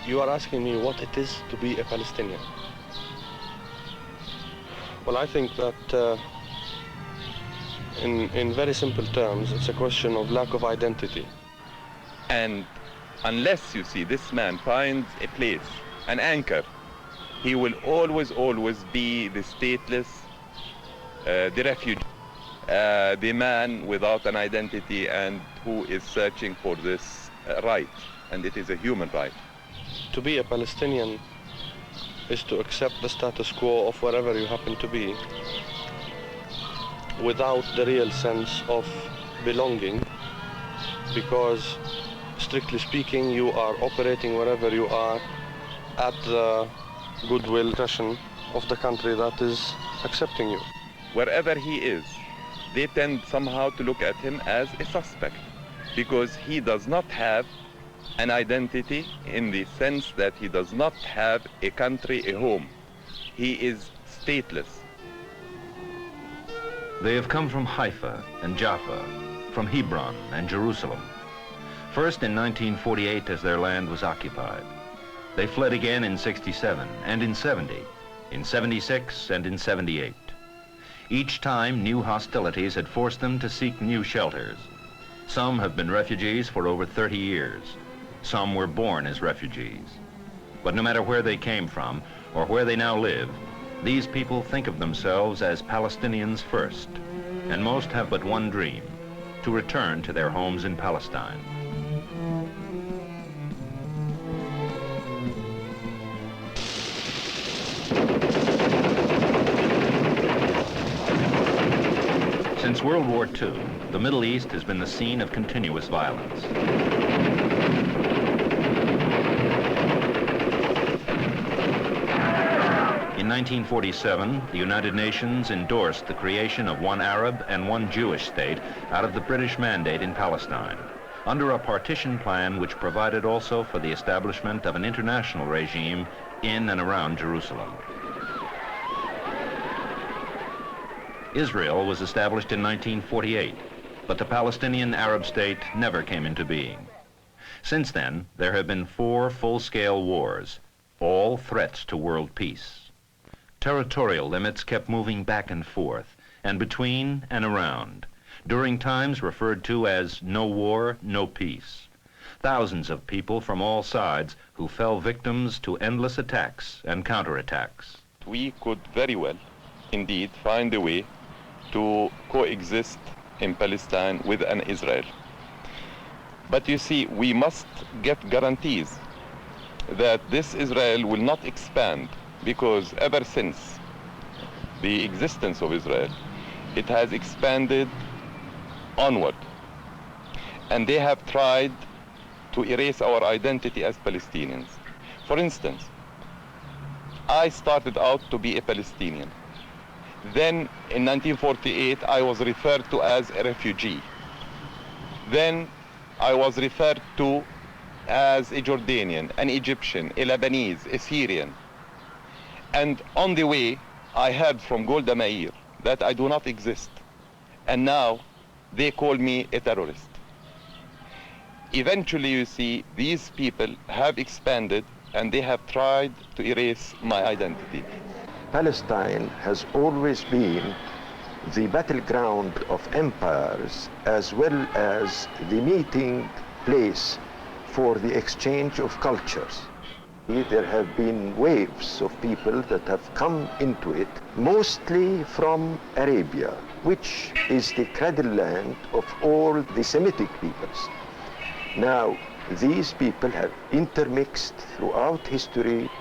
You are asking me what it is to be a Palestinian. Well, I think that in very simple terms, it's a question of lack of identity. And unless you see this man finds a place, an anchor, he will always be the stateless, the refugee, the man without an identity and who is searching for this right, and it is a human right. To be a Palestinian is to accept the status quo of wherever you happen to be without the real sense of belonging, because strictly speaking, you are operating wherever you are at the goodwill discretion of the country that is accepting you. Wherever he is, they tend somehow to look at him as a suspect because he does not have an identity in the sense that he does not have a country, a home. He is stateless. They have come from Haifa and Jaffa, from Hebron and Jerusalem. First in 1948 as their land was occupied. They fled again in 67 and in 70, in 76 and in 78. Each time new hostilities had forced them to seek new shelters. Some have been refugees for over 30 years. Some were born as refugees. But no matter where they came from or where they now live, these people think of themselves as Palestinians first, and most have but one dream, to return to their homes in Palestine. Since World War II, the Middle East has been the scene of continuous violence. In 1947, the United Nations endorsed the creation of one Arab and one Jewish state out of the British mandate in Palestine, under a partition plan which provided also for the establishment of an international regime in and around Jerusalem. Israel was established in 1948, but the Palestinian Arab state never came into being. Since then, there have been 4 full-scale wars, all threats to world peace. Territorial limits kept moving back and forth, and between and around, during times referred to as no war, no peace. Thousands of people from all sides who fell victims to endless attacks and counterattacks. We could very well, indeed, find a way to coexist in Palestine with an Israel. But you see, we must get guarantees that this Israel will not expand, because ever since the existence of Israel, it has expanded onward. And they have tried to erase our identity as Palestinians. For instance, I started out to be a Palestinian. Then in 1948, I was referred to as a refugee. Then I was referred to as a Jordanian, an Egyptian, a Lebanese, a Syrian. And on the way, I heard from Golda Meir that I do not exist. And now they call me a terrorist. Eventually, you see, these people have expanded and they have tried to erase my identity. Palestine has always been the battleground of empires as well as the meeting place for the exchange of cultures. There have been waves of people that have come into it, mostly from Arabia, which is the cradle land of all the Semitic peoples. Now, these people have intermixed throughout history.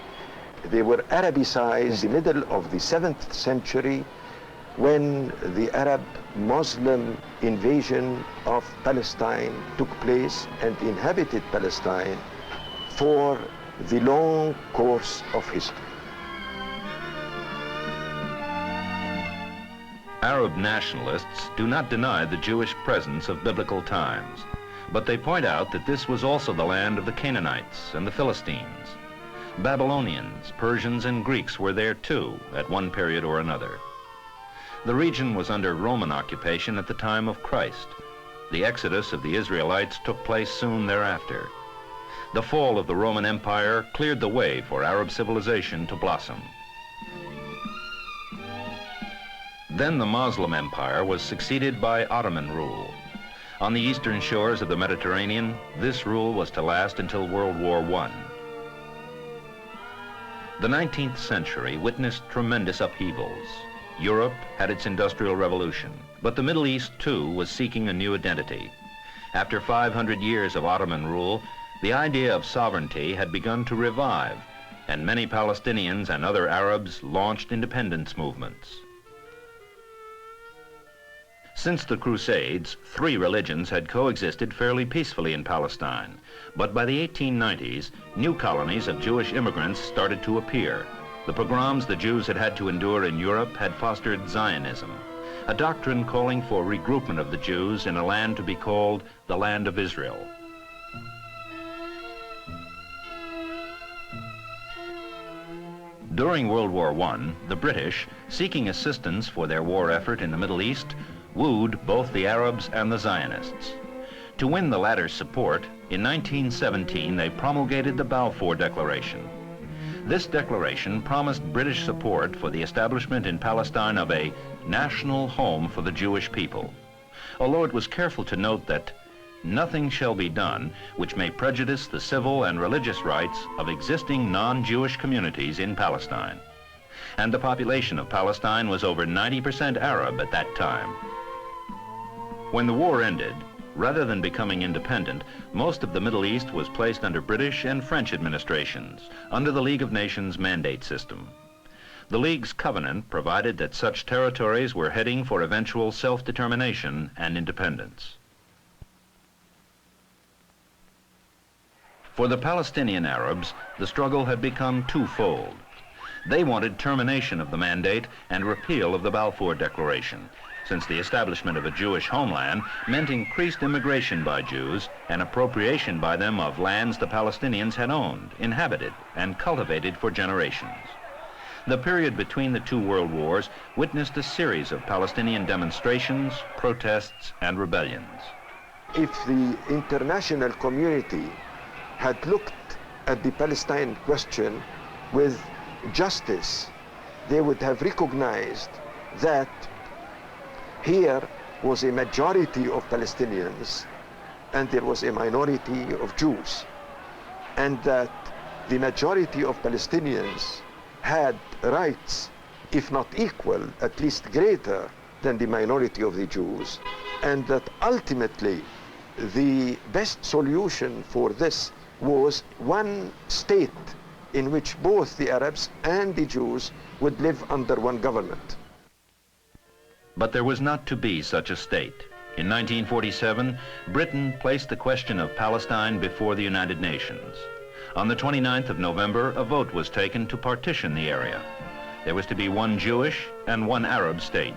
They were Arabicized in the middle of the 7th century when the Arab-Muslim invasion of Palestine took place and inhabited Palestine for the long course of history. Arab nationalists do not deny the Jewish presence of biblical times, but they point out that this was also the land of the Canaanites and the Philistines. Babylonians, Persians, and Greeks were there too at one period or another. The region was under Roman occupation at the time of Christ. The exodus of the Israelites took place soon thereafter. The fall of the Roman Empire cleared the way for Arab civilization to blossom. Then the Muslim Empire was succeeded by Ottoman rule. On the eastern shores of the Mediterranean, this rule was to last until World War I. The 19th century witnessed tremendous upheavals. Europe had its Industrial Revolution, but the Middle East, too, was seeking a new identity. After 500 years of Ottoman rule, the idea of sovereignty had begun to revive, and many Palestinians and other Arabs launched independence movements. Since the Crusades, 3 religions had coexisted fairly peacefully in Palestine, but by the 1890s, new colonies of Jewish immigrants started to appear. The pogroms the Jews had had to endure in Europe had fostered Zionism, a doctrine calling for regroupment of the Jews in a land to be called the Land of Israel. During World War I, the British, seeking assistance for their war effort in the Middle East, wooed both the Arabs and the Zionists. To win the latter's support, in 1917 they promulgated the Balfour Declaration. This declaration promised British support for the establishment in Palestine of a national home for the Jewish people, although it was careful to note that nothing shall be done which may prejudice the civil and religious rights of existing non-Jewish communities in Palestine. And the population of Palestine was over 90% Arab at that time. When the war ended, rather than becoming independent, most of the Middle East was placed under British and French administrations, under the League of Nations mandate system. The League's covenant provided that such territories were heading for eventual self-determination and independence. For the Palestinian Arabs, the struggle had become twofold. They wanted termination of the mandate and repeal of the Balfour Declaration, since the establishment of a Jewish homeland meant increased immigration by Jews and appropriation by them of lands the Palestinians had owned, inhabited, and cultivated for generations. The period between the 2 world wars witnessed a series of Palestinian demonstrations, protests, and rebellions. If the international community had looked at the Palestine question with justice, they would have recognized that here was a majority of Palestinians and there was a minority of Jews, and that the majority of Palestinians had rights, if not equal, at least greater than the minority of the Jews, and that ultimately the best solution for this was one state in which both the Arabs and the Jews would live under one government. But there was not to be such a state. In 1947, Britain placed the question of Palestine before the United Nations. On the 29th of November, a vote was taken to partition the area. There was to be one Jewish and one Arab state.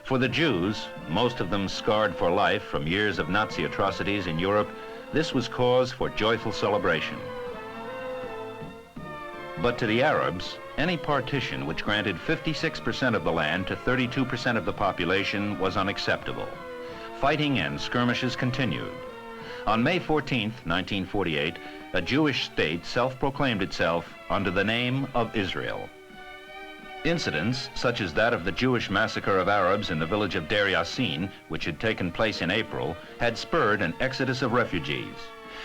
For the Jews, most of them scarred for life from years of Nazi atrocities in Europe, this was cause for joyful celebration. But to the Arabs, any partition which granted 56% of the land to 32% of the population was unacceptable. Fighting and skirmishes continued. On May 14, 1948, a Jewish state self-proclaimed itself under the name of Israel. Incidents such as that of the Jewish massacre of Arabs in the village of Deir Yassin, which had taken place in April, had spurred an exodus of refugees.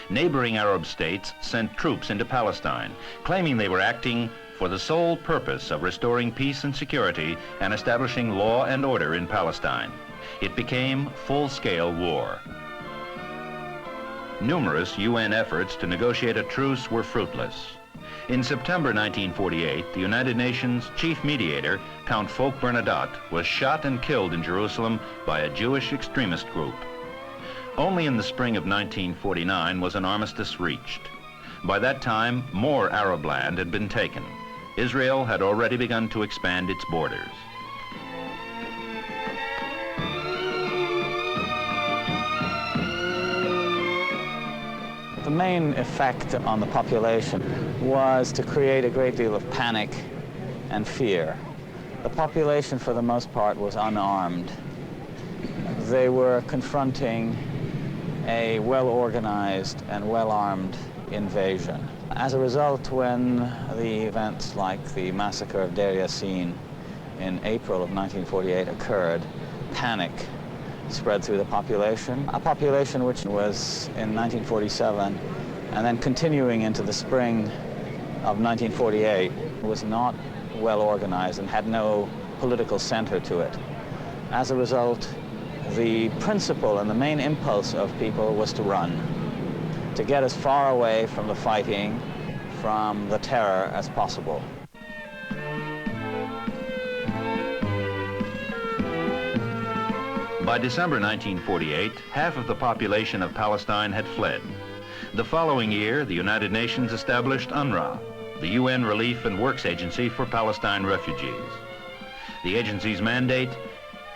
Neighboring Arab states sent troops into Palestine, claiming they were acting for the sole purpose of restoring peace and security and establishing law and order in Palestine. It became full-scale war. Numerous UN efforts to negotiate a truce were fruitless. In September 1948, the United Nations chief mediator, Count Folke Bernadotte, was shot and killed in Jerusalem by a Jewish extremist group. Only in the spring of 1949 was an armistice reached. By that time, more Arab land had been taken. Israel had already begun to expand its borders. The main effect on the population was to create a great deal of panic and fear. The population, for the most part, was unarmed. They were confronting a well-organized and well-armed invasion. As a result, when the events like the massacre of Deir Yassin in April of 1948 occurred, panic spread through the population, a population which was in 1947 and then continuing into the spring of 1948 was not well organized and had no political center to it. As a result, the principle and the main impulse of people was to run, to get as far away from the fighting, from the terror as possible. By December 1948, half of the population of Palestine had fled. The following year, the United Nations established UNRWA, the UN Relief and Works Agency for Palestine refugees. The agency's mandate: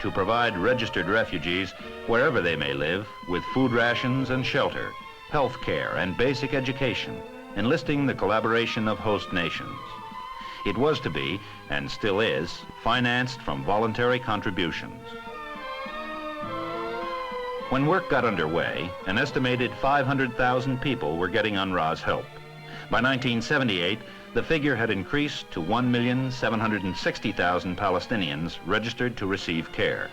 to provide registered refugees, wherever they may live, with food rations and shelter, health care and basic education, enlisting the collaboration of host nations. It was to be, and still is, financed from voluntary contributions. When work got underway, an estimated 500,000 people were getting UNRWA's help. By 1978, the figure had increased to 1,760,000 Palestinians registered to receive care.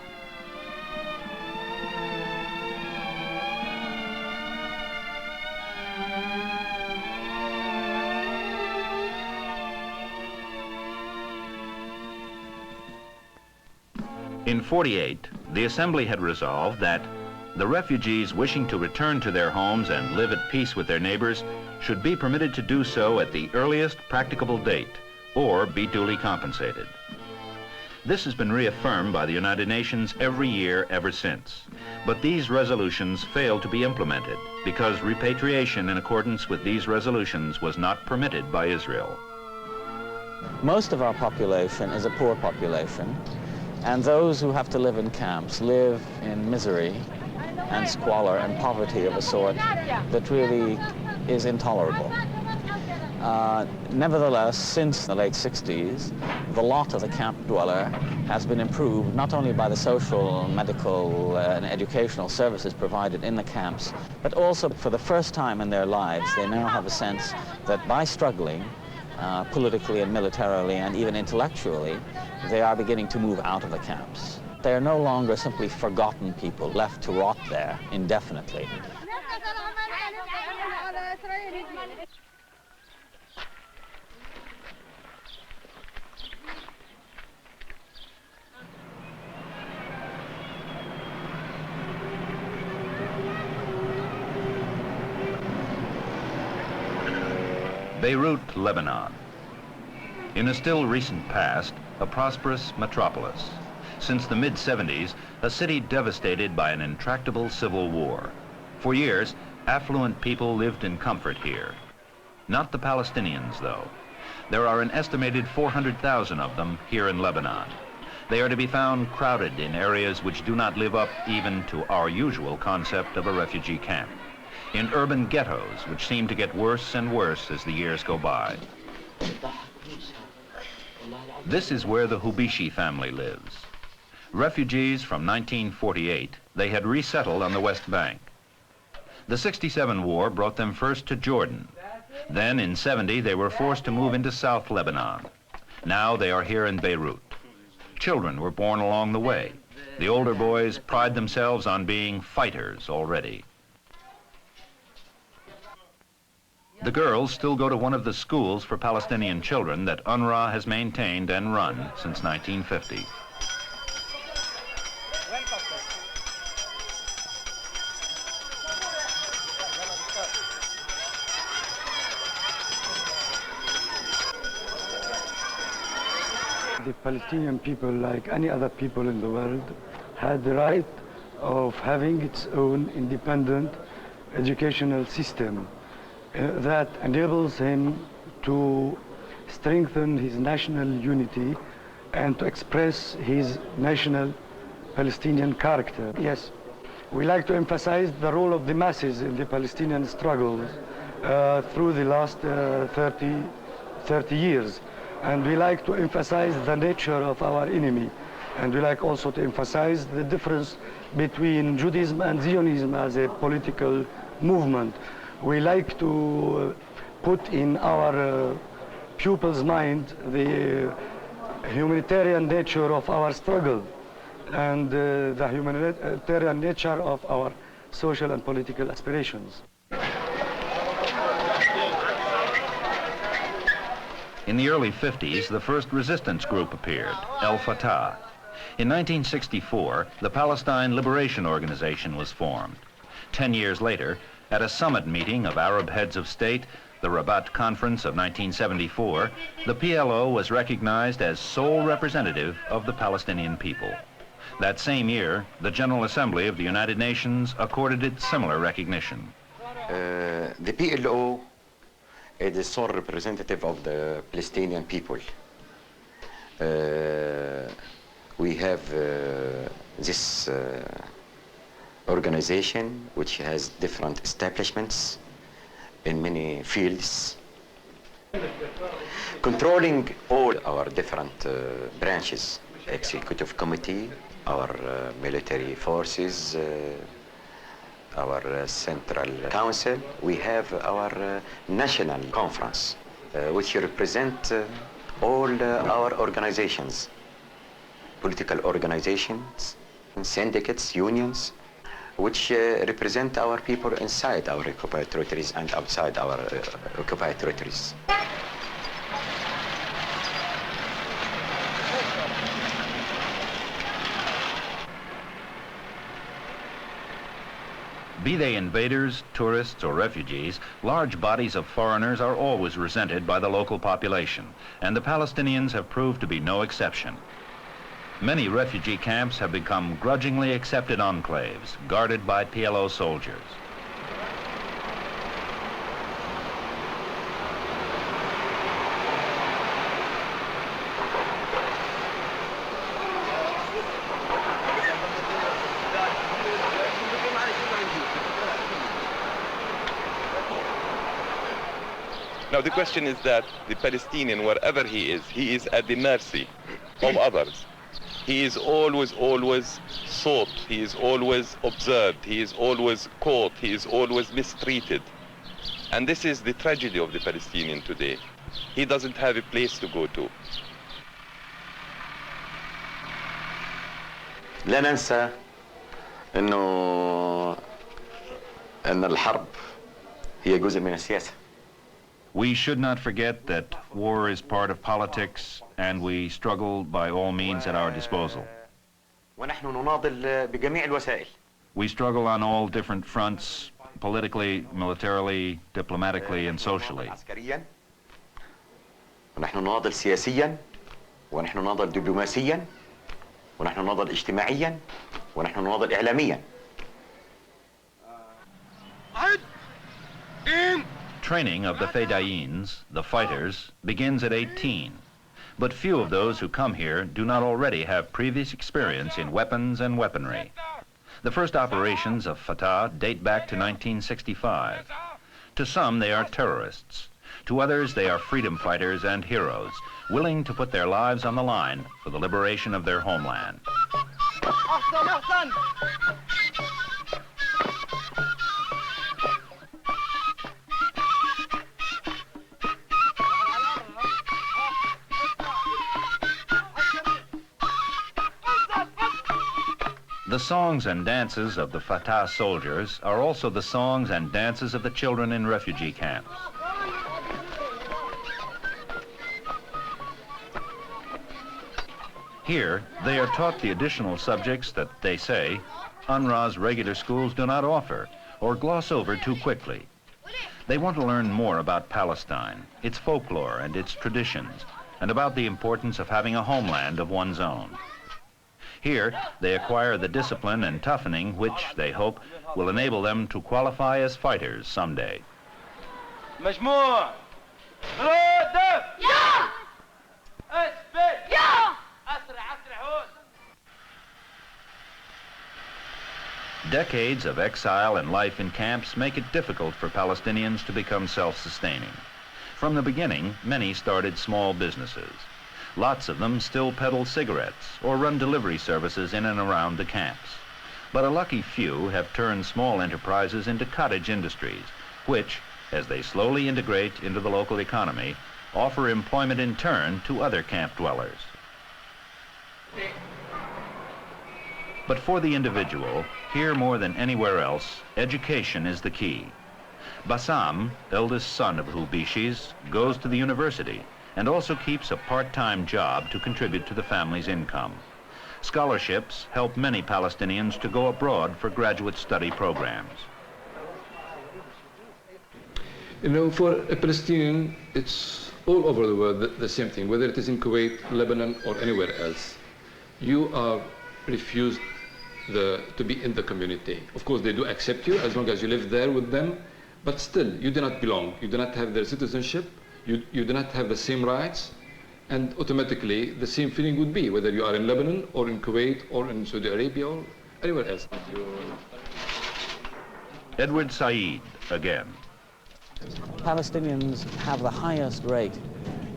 In '48, the Assembly had resolved that the refugees wishing to return to their homes and live at peace with their neighbors should be permitted to do so at the earliest practicable date or be duly compensated. This has been reaffirmed by the United Nations every year ever since. But these resolutions failed to be implemented because repatriation in accordance with these resolutions was not permitted by Israel. Most of our population is a poor population, and those who have to live in camps live in misery and squalor and poverty of a sort that really is intolerable. Nevertheless, since the late 60s, the lot of the camp dweller has been improved not only by the social, medical, and educational services provided in the camps, but also for the first time in their lives, they now have a sense that by struggling politically and militarily and even intellectually, they are beginning to move out of the camps. They are no longer simply forgotten people left to rot there indefinitely. Beirut, Lebanon. In a still recent past, a prosperous metropolis. Since the mid-70s, a city devastated by an intractable civil war. For years, affluent people lived in comfort here. Not the Palestinians, though. There are an estimated 400,000 of them here in Lebanon. They are to be found crowded in areas which do not live up even to our usual concept of a refugee camp. In urban ghettos, which seem to get worse and worse as the years go by. This is where the Hubishi family lives. Refugees from 1948, they had resettled on the West Bank. The '67 war brought them first to Jordan. Then in '70, they were forced to move into South Lebanon. Now they are here in Beirut. Children were born along the way. The older boys pride themselves on being fighters already. The girls still go to one of the schools for Palestinian children that UNRWA has maintained and run since 1950. The Palestinian people, like any other people in the world, had the right of having its own independent educational system that enables him to strengthen his national unity and to express his national Palestinian character. Yes, we like to emphasize the role of the masses in the Palestinian struggles through the last 30 years. And we like to emphasize the nature of our enemy, And we like also to emphasize the difference between Judaism and Zionism as a political movement. We like to put in our pupils' mind the humanitarian nature of our struggle and the humanitarian nature of our social and political aspirations. In the early 50s, the first resistance group appeared, El Fatah. In 1964, the Palestine Liberation Organization was formed. 10 years later, at a summit meeting of Arab heads of state, the Rabat Conference of 1974, the PLO was recognized as sole representative of the Palestinian people. That same year, the General Assembly of the United Nations accorded it similar recognition. The PLO is the sole representative of the Palestinian people. We have this organization which has different establishments in many fields, controlling all our different branches, executive committee, our military forces, our central council. We have our national conference, which represent all our organizations, political organizations, syndicates, unions, which represent our people inside our occupied territories and outside our occupied territories. Be they invaders, tourists, or refugees, large bodies of foreigners are always resented by the local population, and the Palestinians have proved to be no exception. Many refugee camps have become grudgingly accepted enclaves, guarded by PLO soldiers. Now the question is that the Palestinian, wherever he is at the mercy of others. He is always sought, he is always observed, he is always caught, he is always mistreated. And this is the tragedy of the Palestinian today. He doesn't have a place to go to. لا ننسى أن الحرب هي جزء من السياسة. We should not forget that war is part of politics, and we struggle by all means at our disposal. ونحن نناضل بجميع الوسائل. We struggle on all different fronts, politically, militarily, diplomatically, and socially. عسكريا ونحن نناضل سياسيا ونحن نناضل دبلوماسيا ونحن نناضل اجتماعيا ونحن نناضل إعلاميا. Training of the Fedayins, the fighters, begins at 18. But few of those who come here do not already have previous experience in weapons and weaponry. The first operations of Fatah date back to 1965. To some, they are terrorists. To others, they are freedom fighters and heroes, willing to put their lives on the line for the liberation of their homeland. The songs and dances of the Fatah soldiers are also the songs and dances of the children in refugee camps. Here, they are taught the additional subjects that they say UNRWA's regular schools do not offer or gloss over too quickly. They want to learn more about Palestine, its folklore and its traditions, and about the importance of having a homeland of one's own. Here, they acquire the discipline and toughening which, they hope, will enable them to qualify as fighters someday. مجموع Decades of exile and life in camps make it difficult for Palestinians to become self-sustaining. From the beginning, many started small businesses. Lots of them still peddle cigarettes or run delivery services in and around the camps. But a lucky few have turned small enterprises into cottage industries, which, as they slowly integrate into the local economy, offer employment in turn to other camp dwellers. But for the individual, here more than anywhere else, education is the key. Bassam, eldest son of Hubishis, goes to the university and also keeps a part-time job to contribute to the family's income. Scholarships help many Palestinians to go abroad for graduate study programs. You know, for a Palestinian, it's all over the world the same thing, whether it is in Kuwait, Lebanon, or anywhere else. You are refused to be in the community. Of course, they do accept you as long as you live there with them, but still, you do not belong. You do not have their citizenship. You do not have the same rights. And automatically, the same feeling would be, whether you are in Lebanon, or in Kuwait, or in Saudi Arabia, or anywhere else. Edward Said, again. Palestinians have the highest rate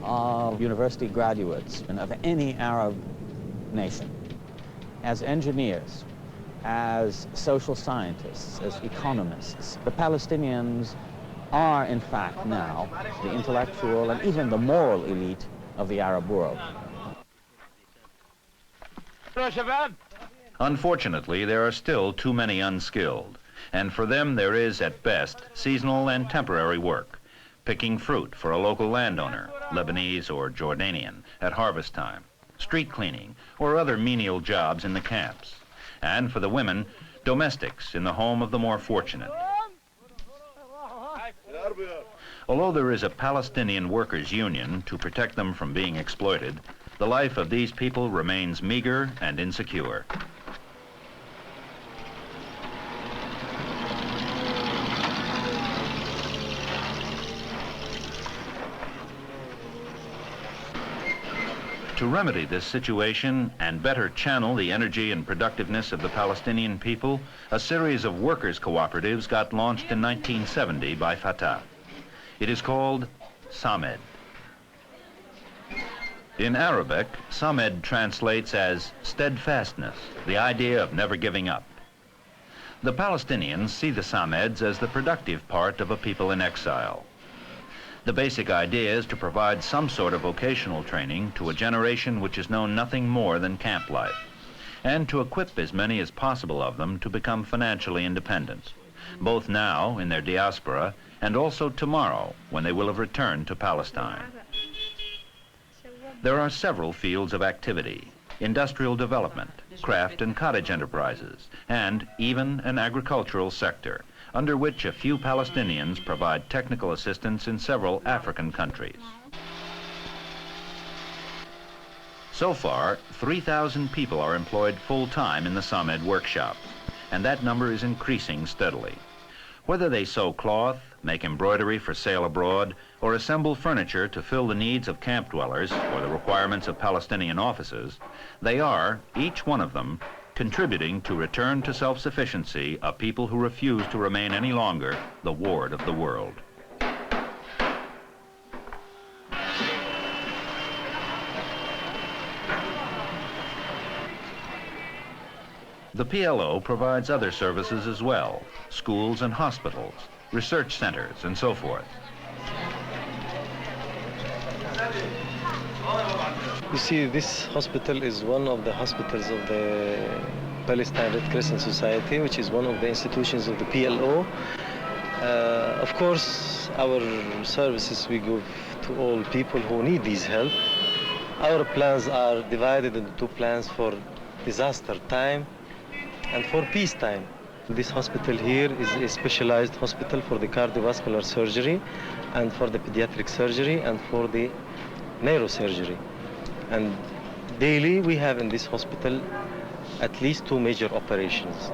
of university graduates of any Arab nation. As engineers, as social scientists, as economists, the Palestinians are, in fact, now the intellectual and even the moral elite of the Arab world. Unfortunately, there are still too many unskilled, and for them there is, at best, seasonal and temporary work, picking fruit for a local landowner, Lebanese or Jordanian, at harvest time, street cleaning, or other menial jobs in the camps, and for the women, domestics in the home of the more fortunate. Although there is a Palestinian workers' union to protect them from being exploited, the life of these people remains meager and insecure. To remedy this situation and better channel the energy and productiveness of the Palestinian people, a series of workers' cooperatives got launched in 1970 by Fatah. It is called Samed. In Arabic, Samed translates as steadfastness, the idea of never giving up. The Palestinians see the Sameds as the productive part of a people in exile. The basic idea is to provide some sort of vocational training to a generation which has known nothing more than camp life, and to equip as many as possible of them to become financially independent, both now in their diaspora and also tomorrow when they will have returned to Palestine. There are several fields of activity: industrial development, craft and cottage enterprises, and even an agricultural sector, under which a few Palestinians provide technical assistance in several African countries. So far, 3,000 people are employed full-time in the Samed workshops, and that number is increasing steadily. Whether they sew cloth, make embroidery for sale abroad, or assemble furniture to fill the needs of camp dwellers or the requirements of Palestinian offices, they are, each one of them, contributing to return to self-sufficiency a people who refuse to remain any longer the ward of the world. The PLO provides other services as well: schools and hospitals, research centers, and so forth. You see, this hospital is one of the hospitals of the Palestine Red Crescent Society, which is one of the institutions of the PLO. Of course, our services we give to all people who need this help. Our plans are divided into two plans: for disaster time and for peacetime. This hospital here is a specialized hospital for the cardiovascular surgery and for the pediatric surgery and for the neurosurgery. And daily we have in this hospital at least 2 major operations.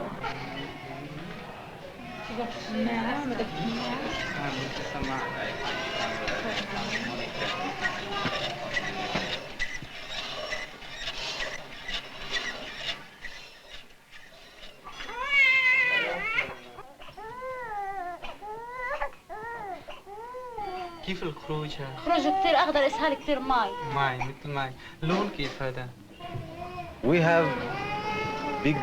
كيف الخروج؟ خروج كثير أخضر، إسهال كثير ماي. ماي مثل ماي. لون كيف هذا؟ We have big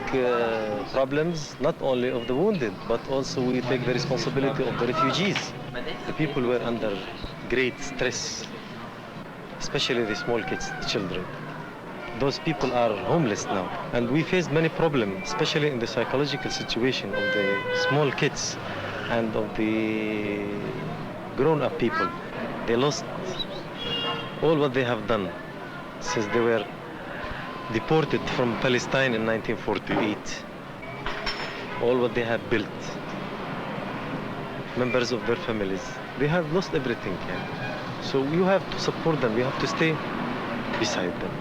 problems, not only of the wounded, but also we take the responsibility of the refugees. The people were under great stress, especially the small kids, the children. Those people are homeless now, and we faced many problems, especially in the psychological situation of the small kids and of the grown-up people. They lost all what they have done since they were deported from Palestine in 1948. All what they have built, members of their families, they have lost everything. Yeah. So you have to support them, you have to stay beside them.